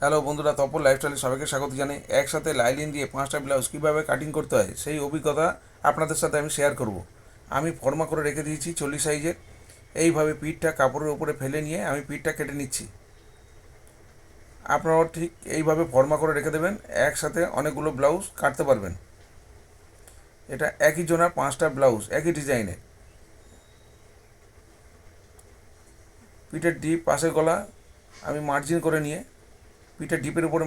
Hello বন্ধুরা, তপন লাইফস্টাইলে সবাইকে স্বাগত জানাই। একসাথে লাইলিন দিয়ে 5টা ব্লাউজ কীভাবে কাটিং করতে হয় সেই অভিজ্ঞতা আপনাদের সাথে আমি শেয়ার করব। আমি ফর্মা করে রেখে দিয়েছি 40 সাইজের। এইভাবে পিঠটা কাপড়ের উপরে ফেলে নিয়ে আমি পিঠটা কেটে নিচ্ছি। আপনারাও ঠিক এইভাবে ফর্মা করে রেখে দেবেন, একসাথে অনেকগুলো ব্লাউজ কাটতে পারবেন। এটা একই জনার 5টা ব্লাউজ একই ডিজাইনে। পিঠের ডিপ পাশের গলা আমি মার্জিন করে নিয়ে, পিঠের ডিপের উপরে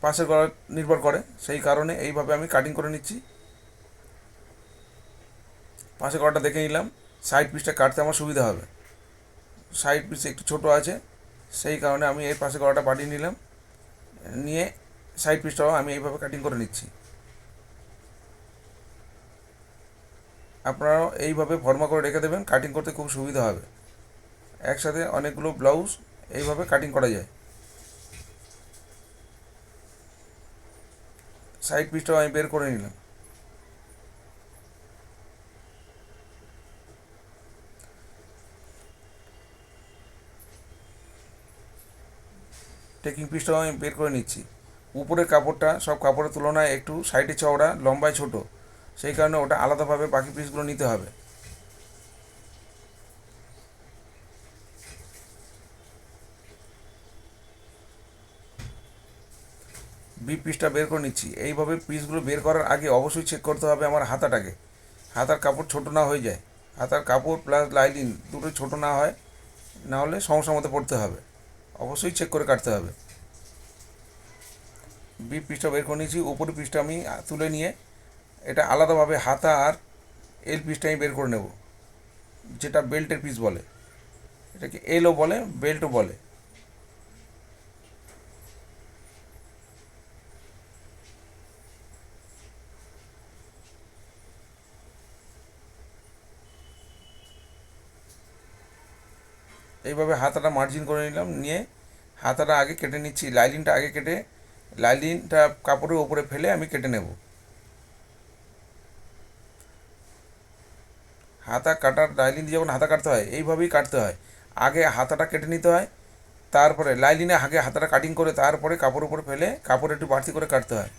পাশের গলা নির্ভর করে, সেই কারণে এইভাবে আমি কাটিং করে নিচ্ছি। পাশের গলাটা দেখে নিলাম, সাইড পিসটা কাটতে আমার সুবিধা হবে। সাইড পিস একটু ছোটো আছে, সেই কারণে আমি এই পাশে গলাটা পাঠিয়ে নিলাম, নিয়ে সাইড পিসটাও আমি এইভাবে কাটিং করে নিচ্ছি। আপনারাও এইভাবে ফর্মা করে রেখে দেবেন, কাটিং করতে খুব সুবিধা হবে। একসাথে অনেকগুলো ব্লাউজ এইভাবে কাটিং করা যায়। সাইড পিসটাও আমি বের করে নিলাম। টেকিং পিসটাও আমি বের করে নিচ্ছি। উপরের কাপড়টা সব কাপড়ের তুলনায় একটু সাইডে চওড়া, লম্বায় ছোট, সেই কারণে ওটা আলাদাভাবে বাকি পিসগুলো নিতে হবে। বি পিসটা বের করে নিচ্ছি। এইভাবে পিসগুলো বের করার আগে অবশ্যই চেক করতে হবে আমার হাতাটাকে, হাতার কাপড় ছোট না হয়ে যায়। হাতার কাপড় প্লাস লাইনিং দুটোই ছোট না হয়, না হলে সমস্যার মধ্যে পড়তে হবে। অবশ্যই চেক করে কাটতে হবে। বি পিসটা বের করে নিয়েছি। উপরের পিসটা আমি তুলে নিয়ে এটা আলাদাভাবে হাতা আর এল পিসটা আমি বের করে নেব, যেটা বেল্টের পিস বলে। এটাকে এলও বলে, বেল্টও বলে। এইভাবে হাতাটা মার্জিন করে নিলাম, নিয়ে হাতাটা আগে কেটে নিচ্ছি। লাইনিংটা আগে কেটে, লাইনিংটা কাপড়ের ওপরে ফেলে আমি কেটে নেব। হাতা কাটার, লাইনিং দিয়ে যখন হাতা কাটতে হয় এইভাবেই কাটতে হয়। আগে হাতাটা কেটে নিতে হয়, তারপরে লাইনিংয়ে আগে হাতাটা কাটিং করে তারপরে কাপড়ের উপরে ফেলে কাপড় একটু বাড়তি করে কাটতে হয়।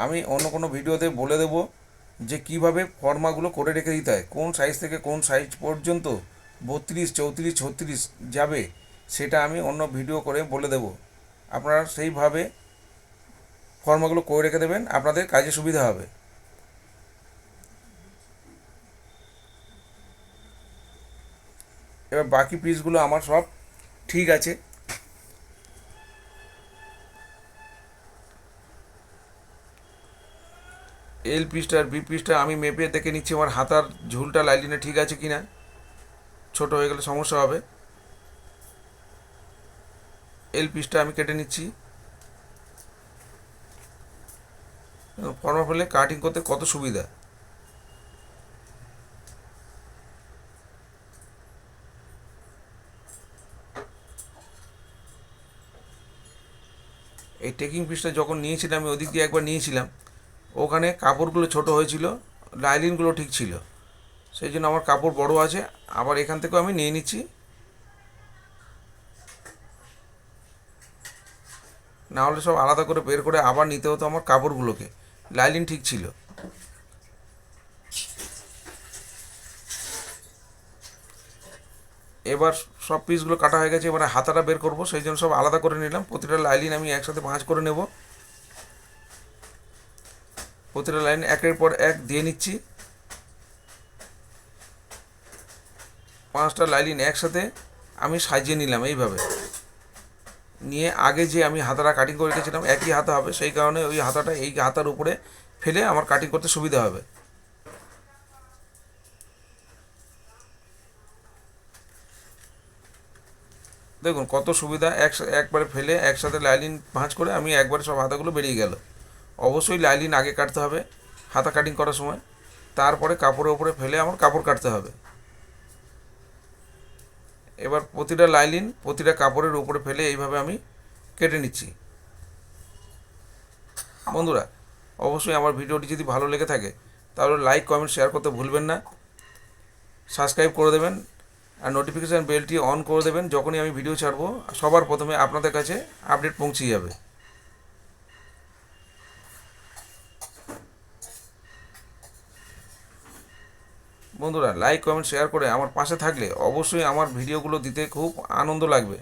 আমি অন্য কোনো ভিডিওতে বলে দেবো যে কীভাবে ফর্মাগুলো করে রেখে দিতে হয়, কোন সাইজ থেকে কোন সাইজ পর্যন্ত 32, 34, 36 যাবে, সেটা আমি অন্য ভিডিও করে বলে দেব। আপনারা সেইভাবে ফর্মাগুলো করে রেখে দেবেন, আপনাদের কাজে সুবিধা হবে। এবার বাকি পিসগুলো আমার সব ঠিক আছে। এল পিসটা আর বি পিসটা আমি মেপে দেখে নিচ্ছি আমার হাতার ঝুলটা লাইলিনে ঠিক আছে কি না, ছোটো হয়ে গেলে সমস্যা হবে। এল পিসটা আমি কেটে নিচ্ছি। ফর্মা ফেলে কাটিং করতে কত সুবিধা। এই টেকিং পিসটা যখন নিয়েছিলাম, আমি ওদিক দিয়ে একবার নিয়েছিলাম, ওখানে কাপড়গুলো ছোট হয়েছিল, লাইনিংগুলো ঠিক ছিল, সেই জন্য আমার কাপড় বড় আছে। আবার এখান থেকেও আমি নিয়ে নিচ্ছি, না হলে সব আলাদা করে বের করে আবার নিতে হতো আমার কাপড়গুলোকে। লাইনিং ঠিক ছিল। এবার সব পিসগুলো কাটা হয়ে গেছে, এবার হাতাটা বের করব, সেই জন্য সব আলাদা করে নিলাম। প্রতিটা লাইনিং আমি একসাথে ভাঁজ করে নেব। প্রতিটা লাইন একের পর এক দিয়ে নিচ্ছি। 5টা লাইনিং একসাথে আমি সাজিয়ে নিলাম এইভাবে। নিয়ে আগে যে আমি হাতাটা কাটিং করে রেখেছিলাম একই হাতা হবে, সেই কারণে ওই হাতাটা এই হাতার উপরে ফেলে আমার কাটিং করতে সুবিধা হবে। দেখুন কত সুবিধা, একবারে ফেলে একসাথে লাইনিং ভাঁজ করে আমি একবারে সব হাতাগুলো বেরিয়ে গেল। অবশ্যই লাইনিং আগে কাটতে হবে হাতা কাটিং করার সময়, তারপরে কাপড়ের উপরে ফেলে আমার কাপড় কাটতে হবে। এবার প্রতিটা লাইনিং প্রতিটা কাপড়ের উপরে ফেলে এইভাবে আমি কেটে নিচ্ছি। বন্ধুরা, অবশ্যই আমার ভিডিওটি যদি ভালো লেগে থাকে তাহলে লাইক কমেন্ট শেয়ার করতে ভুলবেন না, সাবস্ক্রাইব করে দেবেন আর নোটিফিকেশান বেলটি অন করে দেবেন। যখনই আমি ভিডিও ছাড়বো সবার প্রথমে আপনাদের কাছে আপডেট পৌঁছে যাবে। বন্ধুরা, লাইক কমেন্ট শেয়ার করে আমার পাশে থাকলে অবশ্যই আমার ভিডিওগুলো দিতে খুব আনন্দ লাগবে।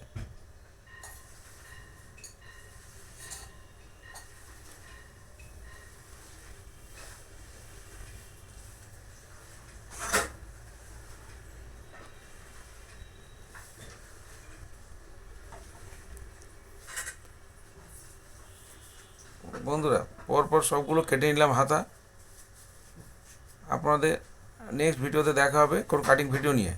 বন্ধুরা, পরপর সবগুলো কেটে নিলাম হাতা। আপনাদের নেক্সট ভিডিওতে দেখা হবে কোন কাটিং ভিডিও নিয়ে।